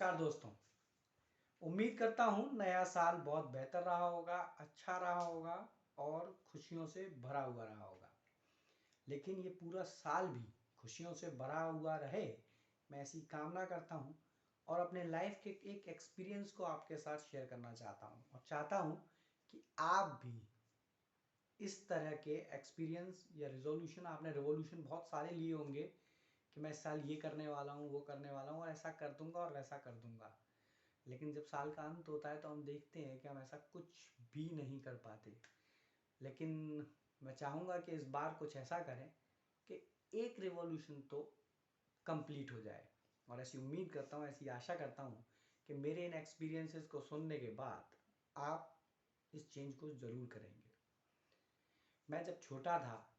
नमस्कार दोस्तों। उम्मीद करता हूँ नया साल बहुत बेहतर रहा होगा, अच्छा रहा होगा और खुशियों से भरा हुआ रहा होगा। लेकिन ये पूरा साल भी खुशियों से भरा हुआ रहे, मैं ऐसी कामना करता हूँ और अपने लाइफ के एक एक्सपीरियंस को आपके साथ शेयर करना चाहता हूँ और चाहता हूँ कि आप भी इस तरह के एक्सपीरियंस या रिजोल्यूशन, आपने रिवोल्यूशन बहुत सारे लिए होंगे कि मैं इस साल ये करने वाला हूँ, वो करने वाला हूँ और ऐसा कर दूंगा और वैसा कर दूंगा। लेकिन जब साल का अंत होता है तो हम देखते हैं कि हम ऐसा कुछ भी नहीं कर पाते। लेकिन मैं चाहूँगा कि इस बार कुछ ऐसा करें कि एक रिवॉल्यूशन तो कंप्लीट हो जाए और ऐसी उम्मीद करता हूँ, ऐसी आशा करता हूँ कि मेरे इन एक्सपीरियंसेस को सुनने के बाद आप इस चेंज को ज़रूर करेंगे। मैं जब छोटा था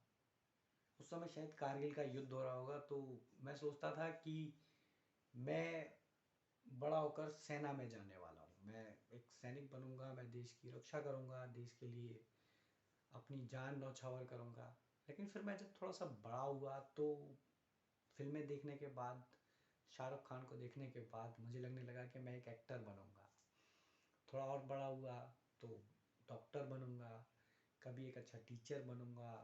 उस समय शायद कारगिल का युद्ध हो रहा होगा, तो मैं सोचता था कि मैं बड़ा होकर सेना में जाने वाला हूँ, मैं एक सैनिक बनूंगा, मैं देश की रक्षा करूंगा, देश के लिए अपनी जान न्यौछावर करूंगा। लेकिन फिर मैं जब थोड़ा सा बड़ा हुआ तो फिल्में देखने के बाद, शाहरुख खान को देखने के बाद मुझे लगने लगा कि मैं एक एक्टर बनूंगा। थोड़ा और बड़ा हुआ तो डॉक्टर बनूंगा, कभी एक अच्छा टीचर बनूंगा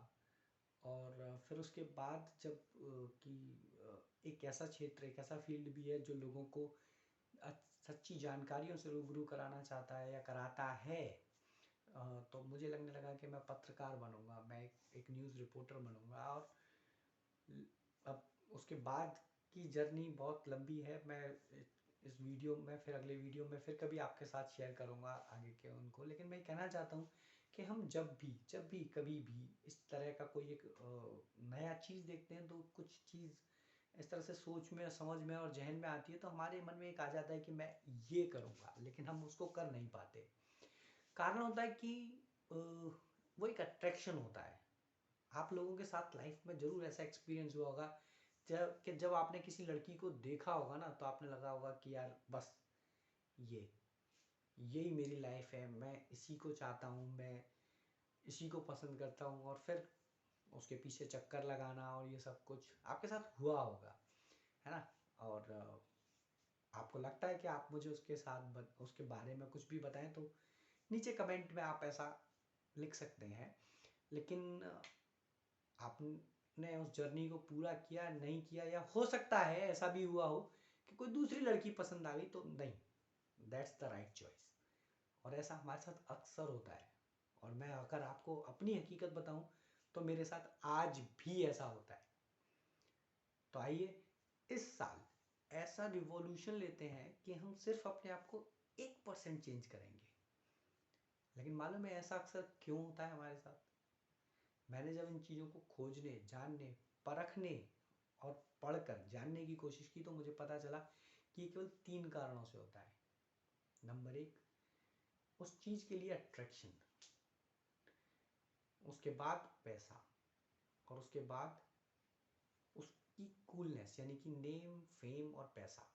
और फिर उसके बाद जब कि एक ऐसा क्षेत्र, एक ऐसा फील्ड भी है जो लोगों को सच्ची जानकारियों से रूबरू कराना चाहता है या कराता है, तो मुझे लगने लगा कि मैं पत्रकार बनूंगा, मैं एक न्यूज़ रिपोर्टर बनूंगा। और अब उसके बाद की जर्नी बहुत लंबी है। मैं इस वीडियो में, फिर अगले वीडियो में फिर कभी आपके साथ शेयर करूंगा आगे के उनको। लेकिन मैं कहना चाहता हूँ कि हम जब भी कभी भी इस तरह का कोई एक नया चीज़ देखते हैं, तो कुछ चीज़ इस तरह से सोच में, समझ में और जहन में आती है, तो हमारे मन में एक आ जाता है कि मैं ये करूँगा, लेकिन हम उसको कर नहीं पाते। कारण होता है कि वो एक अट्रैक्शन होता है। आप लोगों के साथ लाइफ में ज़रूर ऐसा एक्सपीरियंस हुआ होगा जब आपने किसी लड़की को देखा होगा ना, तो आपने लगा होगा कि यार बस ये यही मेरी लाइफ है, मैं इसी को चाहता हूँ, मैं इसी को पसंद करता हूँ। और फिर उसके पीछे चक्कर लगाना और ये सब कुछ आपके साथ हुआ होगा, है ना। और आपको लगता है कि आप मुझे उसके साथ उसके बारे में कुछ भी बताएं, तो नीचे कमेंट में आप ऐसा लिख सकते हैं। लेकिन आपने उस जर्नी को पूरा किया नहीं किया, या हो सकता है ऐसा भी हुआ हो कि कोई दूसरी लड़की पसंद आ गई, तो नहीं, दैट्स द राइट चॉइस। और ऐसा हमारे साथ अक्सर होता है। और मैं अगर आपको अपनी हकीकत बताऊं तो मेरे साथ आज भी ऐसा होता है। तो आइए इस साल ऐसा रिवॉल्यूशन लेते हैं कि हम सिर्फ अपने आप को 1% चेंज करेंगे। लेकिन मालूम है ऐसा अक्सर क्यों होता है हमारे साथ? मैंने जब इन चीज़ों को खोजने, जानने, परखने और पढ़कर जानने की कोशिश की, तो मुझे पता चला कि ये केवल 3 कारणों से होता है। नंबर 1, उस चीज़ के लिए अट्रैक्शन, उसके बाद पैसा, और उसके बाद उसकी कूलनेस, यानी कि नेम, फेम और पैसा।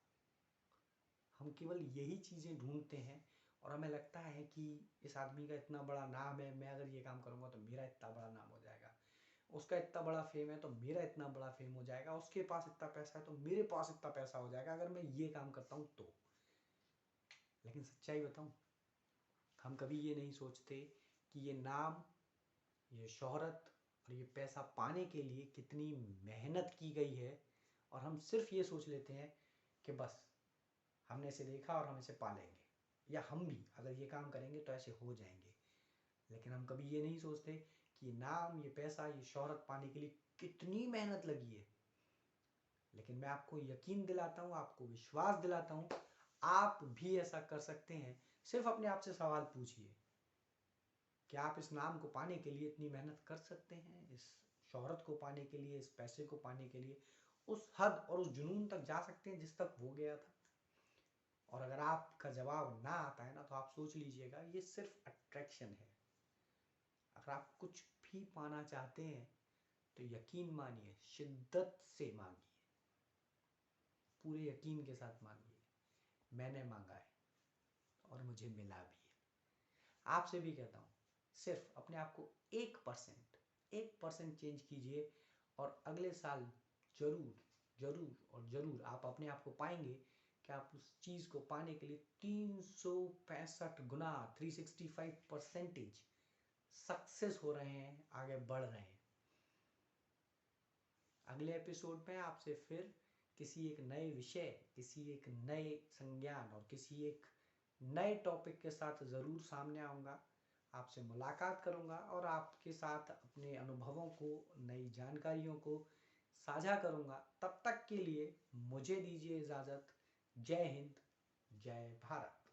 हम केवल यही चीज़ें ढूंढते हैं और हमें लगता है कि इस आदमी का इतना बड़ा नाम है, मैं अगर ये काम करूँगा तो मेरा इतना बड़ा नाम हो जाएगा, उसका इतना बड़ा फेम है तो मेरा इतना बड़ा फेम हो जाएगा, उसके पास इतना पैसा है तो मेरे पास इतना पैसा हो जाएगा अगर मैं ये काम करता हूँ तो। लेकिन सच्चाई बताऊँ, हम कभी ये नहीं सोचते कि ये नाम, ये शोहरत और ये पैसा पाने के लिए कितनी मेहनत की गई है। और हम सिर्फ ये सोच लेते हैं कि बस हमने इसे देखा और हम इसे पालेंगे, या हम भी अगर ये काम करेंगे तो ऐसे हो जाएंगे। लेकिन हम कभी ये नहीं सोचते कि ये नाम, ये पैसा, ये शोहरत पाने के लिए कितनी मेहनत लगी है। लेकिन मैं आपको यकीन दिलाता हूँ, आपको विश्वास दिलाता हूँ, आप भी ऐसा कर सकते हैं। सिर्फ अपने आप से सवाल पूछिए कि आप इस नाम को पाने के लिए इतनी मेहनत कर सकते हैं, इस शोहरत को पाने के लिए, इस पैसे को पाने के लिए उस हद और उस जुनून तक जा सकते हैं जिस तक वो गया था। और अगर आपका जवाब ना आता है ना, तो आप सोच लीजिएगा ये सिर्फ अट्रैक्शन है। अगर आप कुछ भी पाना चाहते हैं तो यकीन मानिए, शिद्दत से मांगिए, पूरे यकीन के साथ मांगिए। मैंने मांगा है और मुझे मिला भी है। आपसे भी कहता हूँ, सिर्फ अपने आप को 1% चेंज कीजिए और अगले साल जरूर जरूर और जरूर आप अपने आप को पाएंगे कि आप उस चीज़ को पाने के लिए 365 गुना 365% सक्सेस हो रहे हैं, आगे बढ़ रहे हैं। अगले एपिसोड में आपसे फिर किसी एक नए विषय, किसी एक नए संज्ञान और किसी एक नए टॉपिक के साथ ज़रूर सामने आऊँगा, आपसे मुलाकात करूँगा और आपके साथ अपने अनुभवों को, नई जानकारियों को साझा करूँगा। तब तक के लिए मुझे दीजिए इजाज़त। जय हिंद, जय भारत।